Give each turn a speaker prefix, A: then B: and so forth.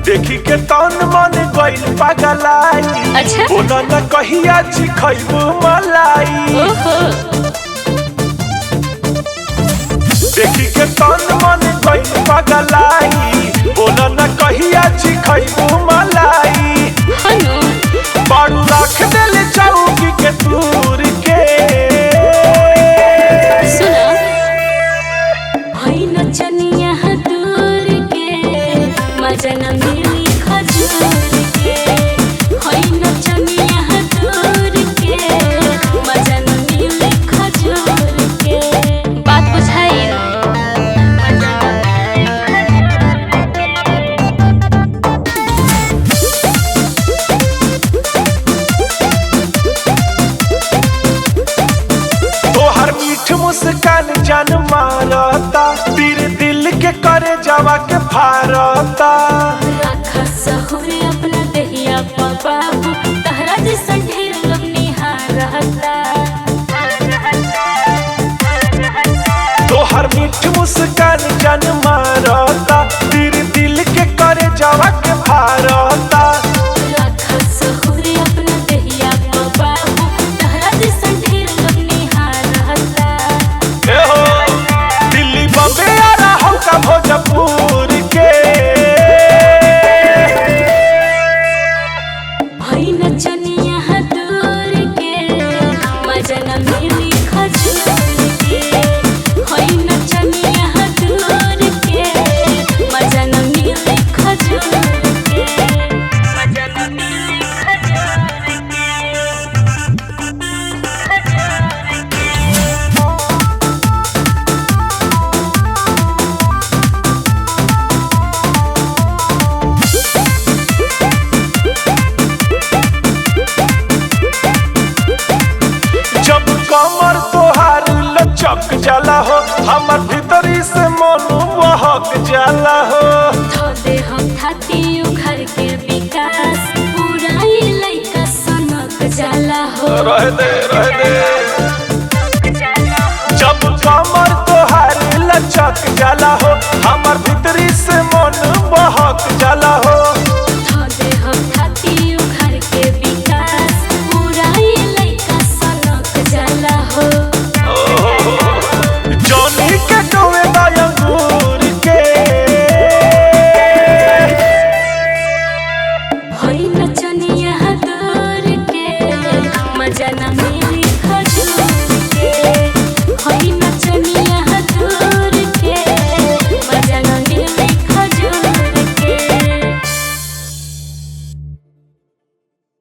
A: देखी के तन मन गइल पगलाई।
B: अच्छा
A: बोला न कहिया चिखैबू मलाई। देखी के तन मन गइल पगलाई। बोला न कहिया चिखैबू मलाई। बारू रख देले चौकी के दूर के।
B: सुना हई नचनिया दूर के मजा न मिली खजूर के। हई नचनिया दूर के मजा न मिली खजूर के। बात बुझाई
A: तोहर मीठ मुस्कान जान मारता। तीर दिल के करे जावा के फारता।
B: रखा सहुरे अपना दहिया बाबू तहरा जैसा ढेर लोग निहारता।
A: तोहर मीठ मुस्कान जान मारता। तीर दिल के करे जावा के फारता।
B: रखा सहुरे अपना दहिया बाबू तहरा जैसा ढेर लोग निहारता।
A: ए हो दिल्ली बम्बे आ रहा का भोजपुर के।
B: हई नचनिया दूर के मजा न मिली खजूर के। हई नचनिया दूर के मजा न मिली खजूर के। मजा न मिली खजूर के।
A: जब कमर तोहार लचक जाला हो। हमर भीतरी से मन बहक जाला हो।
B: धोदे हम थाती उघर के विकास पूरा ही लइका सनक जाला हो।
A: रह दे जब कमर तोहार लचक जाला हो। हमर भीतरी से मन बहक जाला हो।
B: धोदे हम थाती उघर के विकास पूरा ही लइका सनक जाला हो।
A: जॉनी के डोवे अंगूर के।
B: हई नचनिया दूर के मजा न